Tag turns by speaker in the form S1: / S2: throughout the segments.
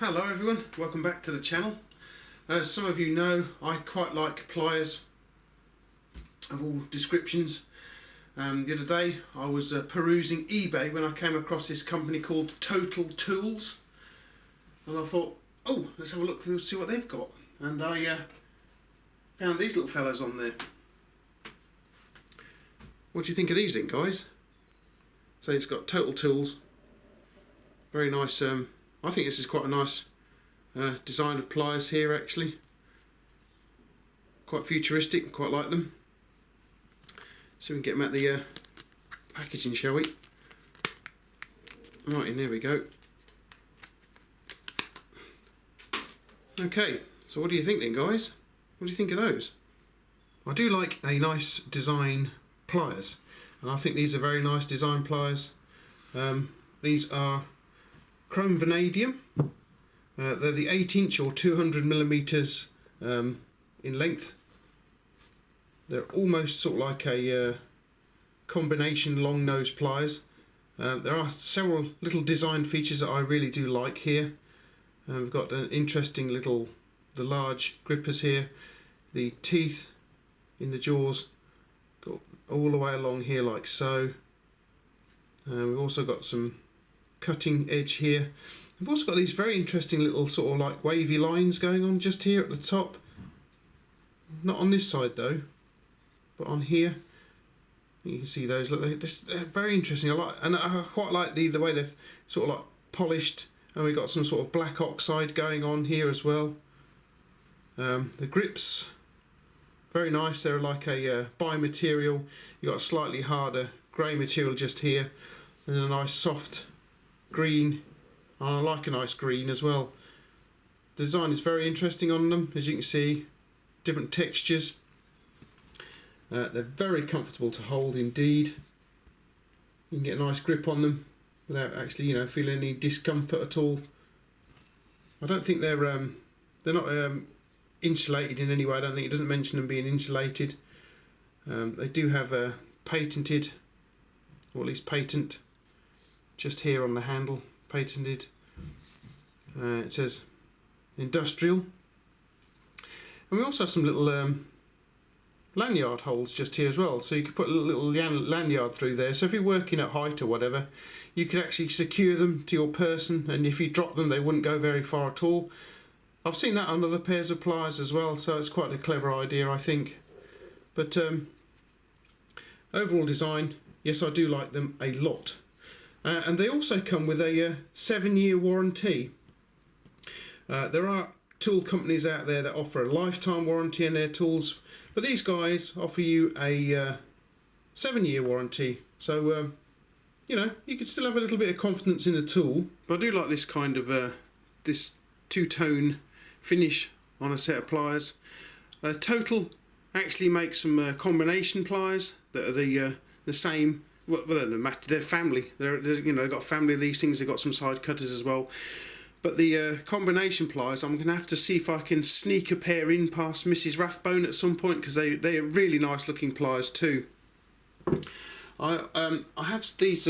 S1: Hello everyone, welcome back to the channel. As some of you know, I quite like pliers of all descriptions. The other day I was perusing eBay when I came across this company called Untitled Tools, and I thought, oh, let's have a look through see what they've got, and I found these little fellows on there. What do you think of these then, guys? So it's got Total Tools, very nice. I think this is quite a nice design of pliers here, actually. Quite futuristic, quite like them. So we can get them at the packaging, shall we? Right, and there we go. Okay, so what do you think then, guys? What do you think of those? I do like a nice design pliers, and I think these are very nice design pliers. These are chrome vanadium. They're the 8-inch or 200mm in length. They're almost sort of like a combination long nose pliers. There are several little design features that I really do like here. We've got an interesting little, the large grippers here, the teeth in the jaws, got all the way along here like so. We've also got some cutting edge here. We've also got these very interesting little sort of like wavy lines going on just here at the top. Not on this side though, but on here. You can see those. Look, they're very interesting. I quite like the way they've sort of like polished, and we've got some sort of black oxide going on here as well. The grips, very nice. They're like a bi-material. You've got a slightly harder grey material just here, and a nice soft green. I like a nice green as well. The design is very interesting on them, as you can see, different textures. They're very comfortable to hold indeed. You can get a nice grip on them without actually, you know, feeling any discomfort at all. I don't think they're not insulated in any way. I don't think it doesn't mention them being insulated. They do have a patented, or at least patent, just here on the handle. Patented. It says industrial, and we also have some little lanyard holes just here as well, so you could put a little lanyard through there, so if you're working at height or whatever, you could actually secure them to your person, and if you drop them they wouldn't go very far at all. I've seen that on other pairs of pliers as well, so it's quite a clever idea, I think. But overall design, yes, I do like them a lot. And they also come with a 7-year warranty. There are tool companies out there that offer a lifetime warranty on their tools, but these guys offer you a 7-year warranty. So, you know, you can still have a little bit of confidence in the tool. But I do like this kind of this two-tone finish on a set of pliers. Total actually makes some combination pliers that are the same. Well, they're family. They're you know, they've got a family of these things. They've got some side cutters as well. But the combination pliers, I'm going to have to see if I can sneak a pair in past Mrs. Rathbone at some point, because they are really nice looking pliers too. I have these.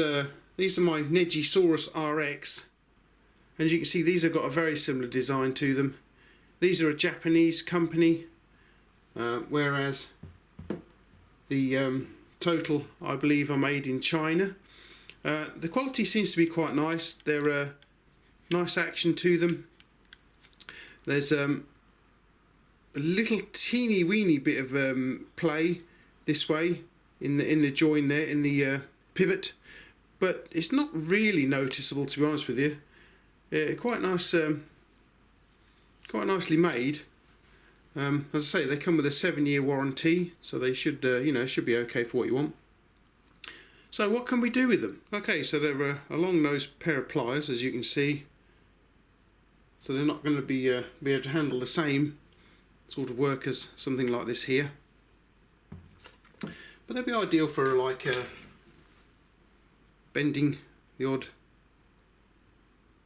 S1: These are my Negisaurus RX, and as you can see, these have got a very similar design to them. These are a Japanese company, whereas the Total, I believe, are made in China. The quality seems to be quite nice. They're a nice action to them. There's a little teeny weeny bit of play this way in the join there, in the pivot, but it's not really noticeable, to be honest with you. Quite nice, quite nicely made. As I say, they come with a 7-year warranty, so they should, you know, should be okay for what you want. So what can we do with them? Okay, so they're a long nose pair of pliers, as you can see. So they're not going to be able to handle the same sort of work as something like this here. But they'd be ideal for like bending the odd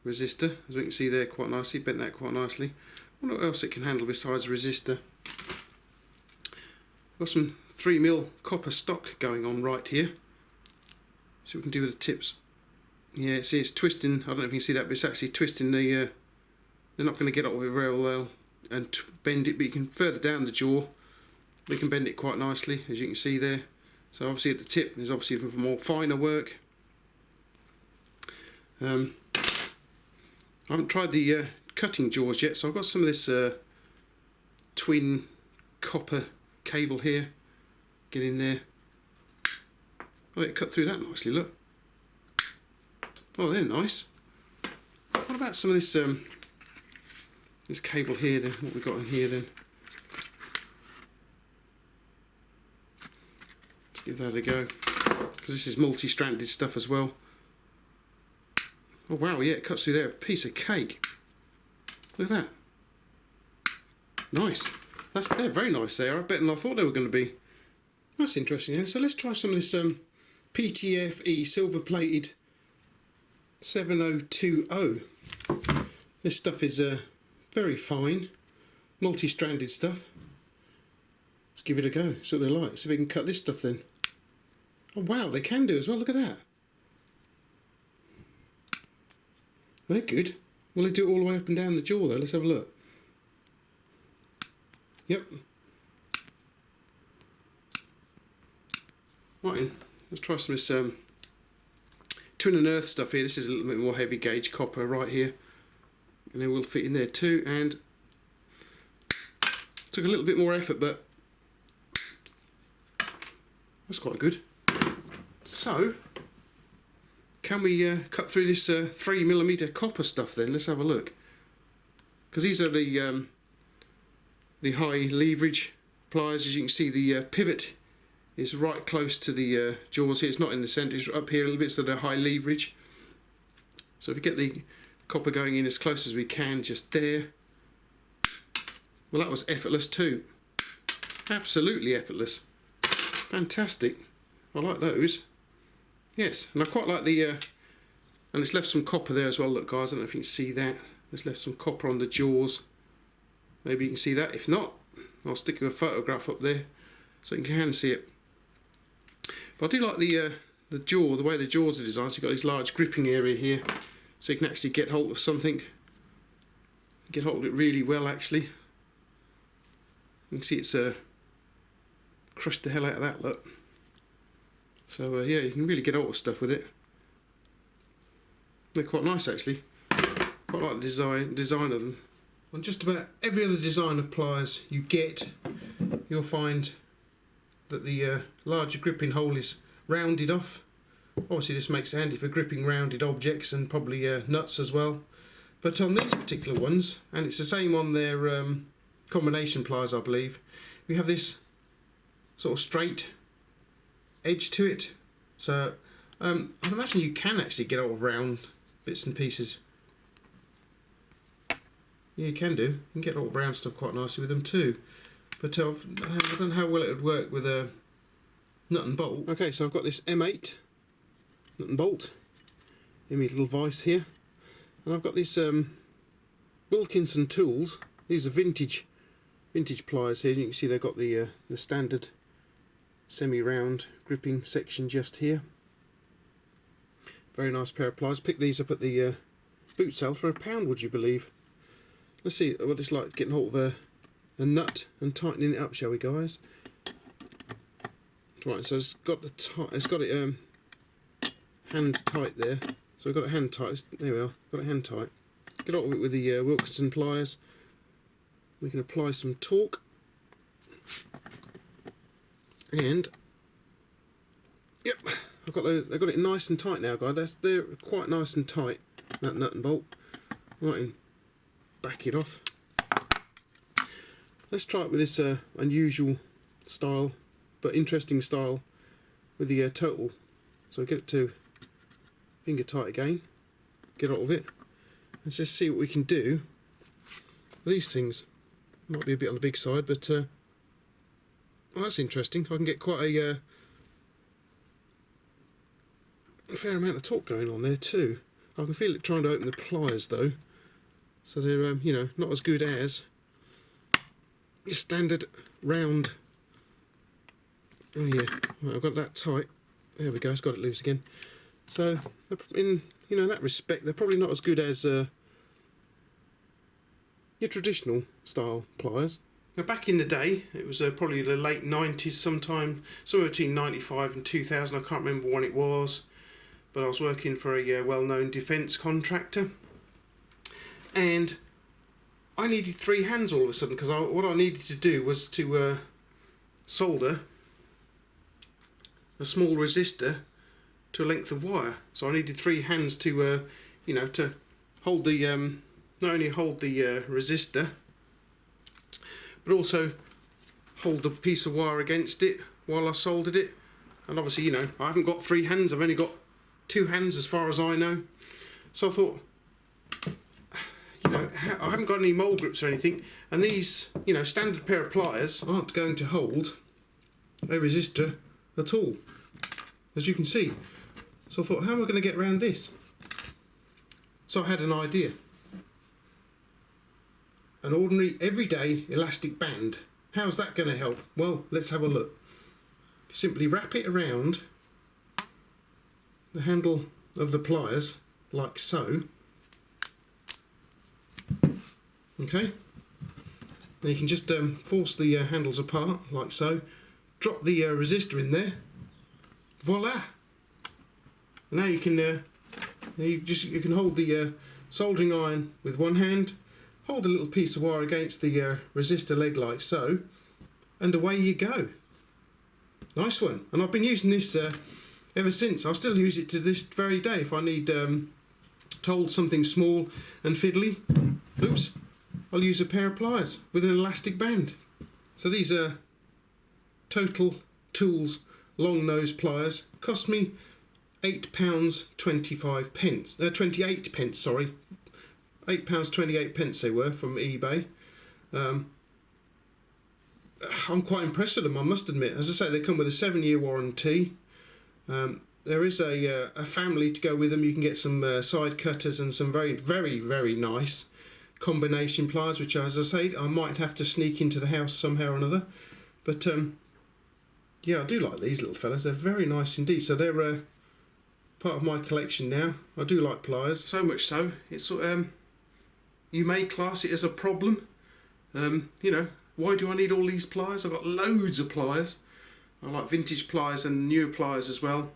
S1: resistor, as we can see there quite nicely, bent that quite nicely. I wonder what else it can handle besides resistor. Got some 3mm copper stock going on right here. See what we can do with the tips. Yeah, see, it's twisting. I don't know if you can see that, but it's actually twisting the they're not going to get out very well and bend it, but you can further down the jaw, we can bend it quite nicely, as you can see there. So obviously at the tip there's obviously for more finer work. I haven't tried the cutting jaws yet, so I've got some of this twin copper cable here. Get in there. Oh, it cut through that nicely, look. Oh, they're nice. What about some of this this cable here then? What we got in here then? Let's give that a go, because this is multi-stranded stuff as well. Oh wow, yeah, it cuts through there, a piece of cake. Look at that. Nice. They're very nice there. I bet than I thought they were going to be. That's interesting. So let's try some of this PTFE silver plated 7020. This stuff is very fine, multi-stranded stuff. Let's give it a go, see what they're like. See if we can cut this stuff then. Oh wow, they can do as well, look at that. They're good. Will they do it all the way up and down the jaw though? Let's have a look. Yep. Right, let's try some of this twin and earth stuff here. This is a little bit more heavy gauge copper right here, and they will fit in there too. And took a little bit more effort, but that's quite good. So, can we cut through this 3mm copper stuff then? Let's have a look. Because these are the high leverage pliers. As you can see, the pivot is right close to the jaws here. It's not in the centre, it's up here a little bit, so they're high leverage. So if we get the copper going in as close as we can, just there. Well, that was effortless too. Absolutely effortless. Fantastic. I like those. Yes, and I quite like the, and it's left some copper there as well, look guys, I don't know if you can see that. It's left some copper on the jaws. Maybe you can see that. If not, I'll stick you a photograph up there so you can see it. But I do like the jaw, the way the jaws are designed. So you've got this large gripping area here, so you can actually get hold of something. Get hold of it really well actually. You can see it's crushed the hell out of that, look. So yeah, you can really get hold of stuff with it. They're quite nice actually. Quite like the design of them. On just about every other design of pliers you get, you'll find that the larger gripping hole is rounded off. Obviously this makes it handy for gripping rounded objects and probably nuts as well. But on these particular ones, and it's the same on their combination pliers I believe, we have this sort of straight edge to it. So I'd imagine you can actually get out of round bits and pieces. Yeah, you can do. You can get all round stuff quite nicely with them too. But I don't know how well it would work with a nut and bolt. Okay, so I've got this M8 nut and bolt in my little vise here, and I've got this Wilkinson tools. These are vintage pliers here. You can see they've got the standard semi-round gripping section just here. Very nice pair of pliers. Picked these up at the boot sale for £1, would you believe? Let's see what it's like getting hold of a nut and tightening it up, shall we, guys? Right, so it's got it hand tight there. So we've got it hand tight. There we are. Got it hand tight. Get hold of it with the Wilkinson pliers. We can apply some torque, and yep, I've got it nice and tight now, guys. They're quite nice and tight. That nut and bolt. Right in. Back it off. Let's try it with this unusual style but interesting style with the total. So get it to finger tight again, get out of it. Let's just see what we can do with these things. Might be a bit on the big side, but well, that's interesting. I can get quite a fair amount of torque going on there too. I can feel it trying to open the pliers though. So they're, you know, not as good as your standard round. Oh yeah, right, I've got that tight. There we go, it's got it loose again. So, in that respect, they're probably not as good as your traditional style pliers. Now back in the day, it was probably the late 90s sometime, somewhere between 95 and 2000, I can't remember when it was, but I was working for a well-known defence contractor, and I needed 3 hands all of a sudden, because what I needed to do was to solder a small resistor to a length of wire. So I needed 3 hands to, to hold the, not only hold the resistor, but also hold the piece of wire against it while I soldered it. And obviously, I haven't got 3 hands, I've only got 2 hands as far as I know. So I thought, I haven't got any mole grips or anything, and these, standard pair of pliers aren't going to hold a resistor at all, as you can see. So I thought, how am I going to get around this? So I had an idea. An ordinary, everyday elastic band. How's that going to help? Well, let's have a look. Simply wrap it around the handle of the pliers, like so. Okay. And you can just force the handles apart, like so. Drop the resistor in there. Voila! And now you can you can hold the soldering iron with one hand, hold a little piece of wire against the resistor leg like so, and away you go. Nice one. And I've been using this ever since. I'll still use it to this very day if I need to hold something small and fiddly. Oops. I'll use a pair of pliers with an elastic band. So these are Total Tools long nose pliers. Cost me £8.25. 28 pence, sorry. £8.28 they were from eBay. I'm quite impressed with them, I must admit. As I say, they come with a 7-year warranty. There is a family to go with them. You can get some side cutters and some very, very, very nice combination pliers, which, as I say, I might have to sneak into the house somehow or another. But yeah, I do like these little fellas. They're very nice indeed. So they're part of my collection now. I do like pliers, so much so it's you may class it as a problem. Why do I need all these pliers? I've got loads of pliers. I like vintage pliers and newer pliers as well.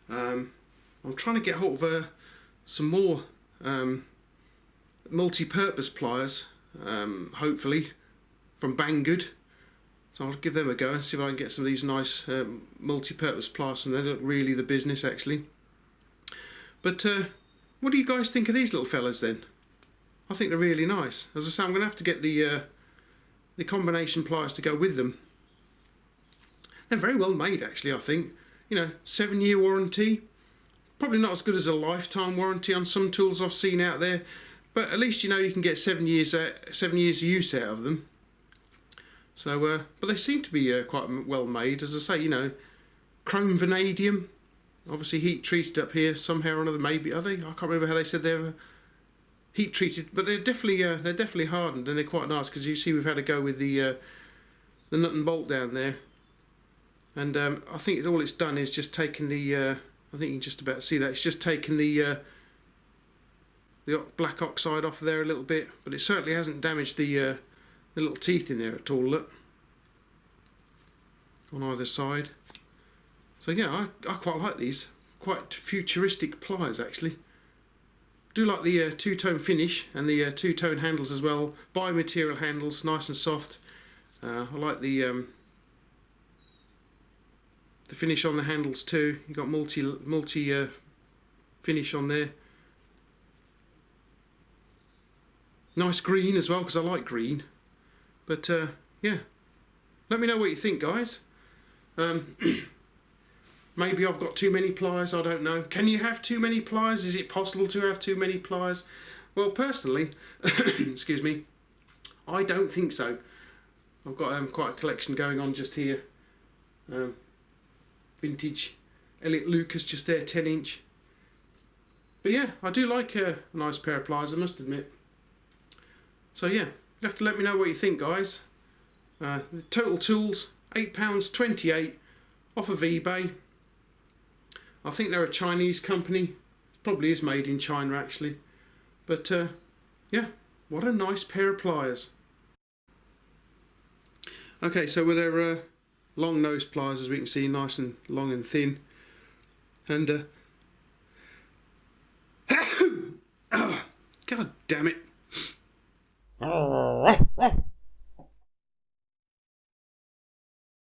S1: I'm trying to get hold of some more multi-purpose pliers, hopefully from Banggood. So I'll give them a go and see if I can get some of these nice multi-purpose pliers, and they look really the business actually. But what do you guys think of these little fellas then? I think they're really nice. As I say, I'm going to have to get the combination pliers to go with them. They're very well made actually, I think. 7-year warranty. Probably not as good as a lifetime warranty on some tools I've seen out there, but at least you can get 7 years of use out of them. So, but they seem to be quite well made. As I say, chrome vanadium, obviously heat treated up here somehow or another. Maybe are they? I can't remember how they said they were heat treated, but they're definitely hardened, and they're quite nice because you see we've had to go with the nut and bolt down there, and I think all it's done is just taken the. I think you can just about see that it's just taken the black oxide off there a little bit, but it certainly hasn't damaged the little teeth in there at all. Look, on either side. So yeah, I quite like these. Quite futuristic pliers actually. Do like the two-tone finish and the two-tone handles as well. Biomaterial handles, nice and soft. I like the finish on the handles too. You got multi finish on there. Nice green as well, because I like green. But yeah, let me know what you think, guys. Maybe I've got too many pliers, I don't know. Can you have too many pliers? Is it possible to have too many pliers? Well, personally, excuse me, I don't think so. I've got quite a collection going on just here. Vintage Elliot Lucas just there, 10-inch. But yeah, I do like a nice pair of pliers, I must admit. So yeah, you have to let me know what you think, guys. The Total Tools, £8.28 off of eBay. I think they're a Chinese company. It probably is made in China actually. But yeah, What a nice pair of pliers. Okay, so with their long nose pliers, as we can see, nice and long and thin. And oh, God damn it.